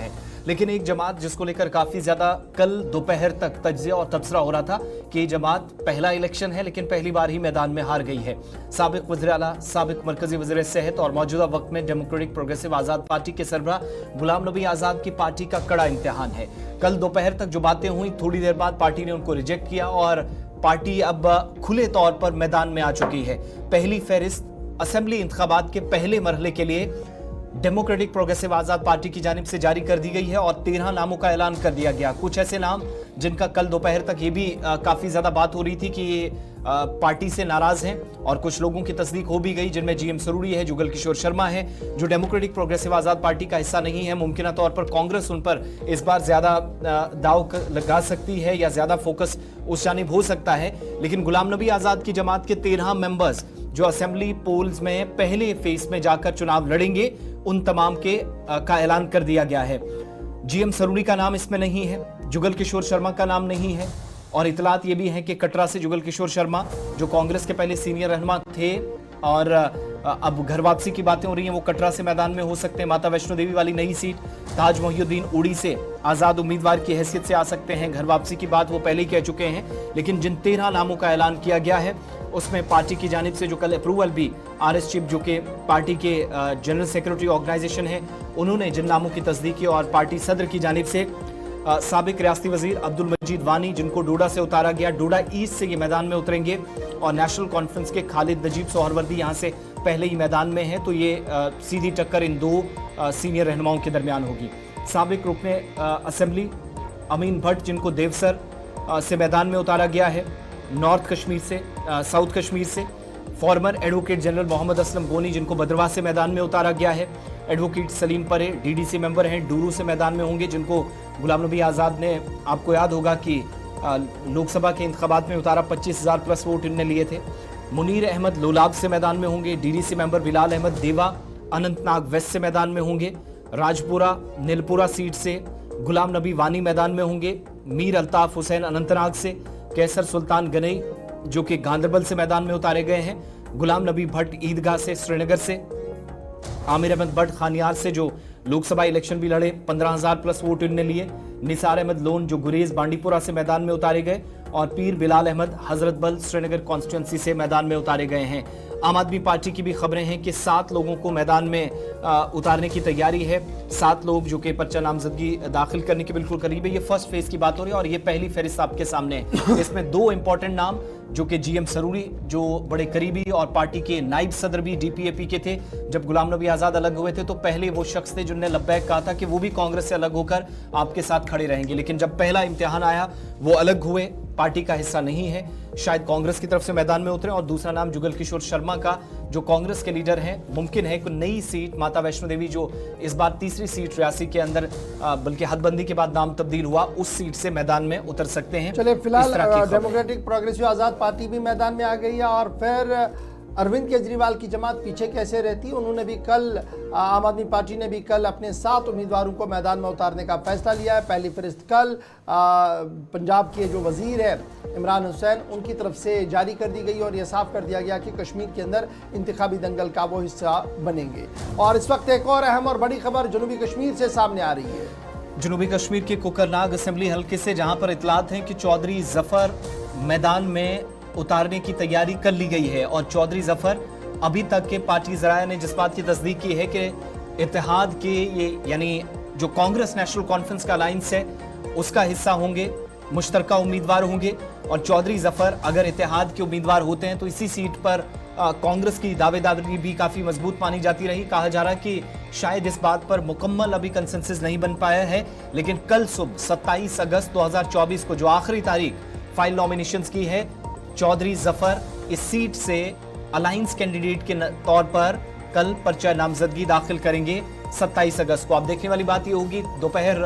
है। लेकिन एक जमात जिसको लेकर काफी ज्यादा कल दोपहर तक तज्जिया और तबसरा हो रहा था कि जमात पहला इलेक्शन है लेकिन पहली बार ही मैदान में हार गई है। साबिक वज़ीर आला, साबिक मरकजी वज़ीर सेहत और मौजूदा वक्त में डेमोक्रेटिक प्रोग्रेसिव आजाद पार्टी के सरबराह गुलाम नबी आजाद की पार्टी का कड़ा इम्तिहान है। कल दोपहर तक जो बातें हुई, थोड़ी देर बाद पार्टी ने उनको रिजेक्ट किया और पार्टी अब खुले तौर पर मैदान में आ चुकी है। पहली फहरिस्त असेंबली इंतखाबात के पहले मरहले के लिए डेमोक्रेटिक प्रोग्रेसिव आजाद पार्टी की जानिब से जारी कर दी गई है और 13 नामों का ऐलान कर दिया गया। कुछ ऐसे नाम जिनका कल दोपहर तक ये भी काफी ज्यादा बात हो रही थी कि ये पार्टी से नाराज हैं और कुछ लोगों की तस्दीक हो भी गई, जिनमें जीएम सरूरी है, जुगल किशोर शर्मा है, जो डेमोक्रेटिक प्रोग्रेसिव आजाद पार्टी का हिस्सा नहीं है। मुमकिन तौर पर कांग्रेस उन पर इस बार ज्यादा दाव लगा सकती है या ज्यादा फोकस उस जानिब हो सकता है। लेकिन गुलाम नबी आजाद की जमात के 13 मेंबर्स जो असेंबली पोल्स में पहले फेज में जाकर चुनाव लड़ेंगे, उन तमाम का ऐलान कर दिया गया है। जीएम सरूरी का नाम इसमें नहीं है, जुगल किशोर शर्मा का नाम नहीं है और इतलात ये भी है कि कटरा से जुगल किशोर शर्मा जो कांग्रेस के पहले सीनियर रहनुमा थे और अब घर वापसी की बातें हो रही हैं, वो कटरा से मैदान में हो सकते हैं। माता वैष्णो देवी वाली नई सीट ताज मोहिउद्दीन उड़ी से आजाद उम्मीदवार की हैसियत से आ सकते हैं। घर वापसी की बात वो पहले ही कह चुके हैं। लेकिन जिन 13 नामों का ऐलान किया गया है उसमें पार्टी की जानिब से जो कल अप्रूवल भी आरएस चीफ जो कि पार्टी के जनरल सेक्रेटरी ऑर्गेनाइजेशन है, उन्होंने जिन नामों की तस्दीक की और पार्टी सदर की जानिब से साबिक रियासती वजीर अब्दुल मजीद वानी जिनको डोडा से उतारा गया, डोडा ईस्ट से ये मैदान में उतरेंगे और नेशनल कॉन्फ्रेंस के खालिद नजीब सोहरवर्दी यहाँ से पहले ही मैदान में है, तो ये सीधी टक्कर इन दो सीनियर रहनुमाओं के दरमियान होगी। साबिक रुकने असेंबली अमीन भट्ट जिनको देवसर से मैदान में उतारा गया है, नॉर्थ कश्मीर से, साउथ कश्मीर से। Former advocate general Mohammad Aslam Goni जिनको भद्रवाह से मैदान में उतारा गया है। एडवोकेट सलीम परे डीडीसी मेंबर हैं, डूरू से मैदान में होंगे, जिनको गुलाम नबी आज़ाद ने, आपको याद होगा कि लोकसभा के इंतखाबात में उतारा, 25,000 प्लस वोट इनने लिए थे। मुनीर अहमद लोलाब से मैदान में होंगे। डीडीसी मेंबर बिलाल अहमद देवा अनंतनाग वेस्ट से मैदान में होंगे। राजपुरा नीलपुरा सीट से गुलाम नबी वानी मैदान में होंगे। मीर अल्ताफ हुसैन अनंतनाग से, कैसर सुल्तान गनई जो कि गांधरबल से मैदान में उतारे गए हैं। गुलाम नबी भट्ट ईदगाह से, श्रीनगर से। आमिर अहमद भट्ट खानियार से जो लोकसभा इलेक्शन भी लड़े, 15,000 प्लस वोट इनने लिए। निसार अहमद लोन जो गुरेज बांडीपुरा से मैदान में उतारे गए और पीर बिलाल अहमद हजरत बल श्रीनगर कॉन्स्टिट्यूंसी से मैदान में उतारे गए हैं। आम आदमी पार्टी की भी खबरें हैं कि 7 लोगों को मैदान में उतारने की तैयारी है। 7 लोग जो कि पर्चा नामजदगी दाखिल करने के बिल्कुल करीब है। ये फर्स्ट फेज की बात हो रही है और ये पहली फहरिस्त आपके सामने है। इसमें 2 इंपॉर्टेंट नाम जो कि जीएम सरूरी जो बड़े करीबी और पार्टी के नायब सदर भी डीपीएपी के थे। जब गुलाम नबी आजाद अलग हुए थे तो पहले वो शख्स थे जिन्होंने लब्बैक कहा था कि वो भी कांग्रेस से अलग होकर आपके साथ खड़े रहेंगे। लेकिन जब पहला इम्तिहान आया वो अलग हुए, पार्टी का हिस्सा नहीं है, शायद कांग्रेस की तरफ से मैदान में उतरे। और दूसरा नाम जुगल किशोर शर्मा का जो कांग्रेस के लीडर हैं, मुमकिन है कि नई सीट माता वैष्णो देवी जो इस बार तीसरी सीट रियासी के अंदर बल्कि हदबंदी के बाद नाम तब्दील हुआ, उस सीट से मैदान में उतर सकते हैं। चलिए, फिलहाल डेमोक्रेटिक प्रोग्रेसिव आजाद पार्टी भी मैदान में आ गई है और फिर अरविंद केजरीवाल की जमात पीछे कैसे रहती। उन्होंने भी कल, आम आदमी पार्टी ने भी कल अपने 7 उम्मीदवारों को मैदान में उतारने का फैसला लिया है। पहली फहरिस्त कल पंजाब के जो वजीर है इमरान हुसैन, उनकी तरफ से जारी कर दी गई और यह साफ कर दिया गया कि कश्मीर के अंदर इंतखाबी दंगल का वो हिस्सा बनेंगे। और इस वक्त एक और अहम और बड़ी खबर जनूबी कश्मीर से सामने आ रही है। जनूबी कश्मीर के कोकरनाग असेंबली हल्के से, जहां पर इतलात है कि चौधरी जफर मैदान में उतारने की तैयारी कर ली गई है। और चौधरी जफर अभी तक के पार्टी जराया ने जिस बात की तस्दीक की है कि इत्तेहाद के ये यानी जो कांग्रेस नेशनल कॉन्फ्रेंस का अलायंस है उसका हिस्सा होंगे, मुश्तरका उम्मीदवार होंगे। और चौधरी जफर अगर इत्तेहाद के उम्मीदवार होते हैं तो इसी सीट पर कांग्रेस की दावेदारी भी काफी मजबूत मानी जाती रही। कहा जा रहा है कि शायद इस बात पर मुकम्मल अभी कंसेंसस नहीं बन पाया है, लेकिन कल सुबह 27 अगस्त 2024 को जो आखिरी तारीख फाइल नॉमिनेशंस की है, चौधरी जफर इस सीट से अलायंस कैंडिडेट के तौर पर कल पर्चा नामजदगी दाखिल करेंगे 27 अगस्त को। अब देखने वाली बात ये होगी दोपहर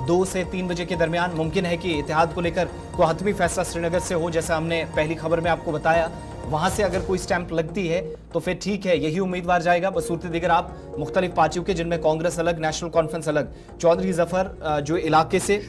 2 से 3 बजे के दरमियान मुमकिन है कि इत्तेहाद को लेकर कोई हतमी फैसला श्रीनगर से हो, जैसा हमने पहली खबर में आपको बताया। वहां से अगर कोई स्टैंप लगती है तो फिर ठीक है, यही उम्मीदवार जाएगा। बसूरत दीगर आप मुख्तलिफ पार्टियों के, जिनमें कांग्रेस अलग, नेशनल कॉन्फ्रेंस अलग, चौधरी जफर जो इलाके से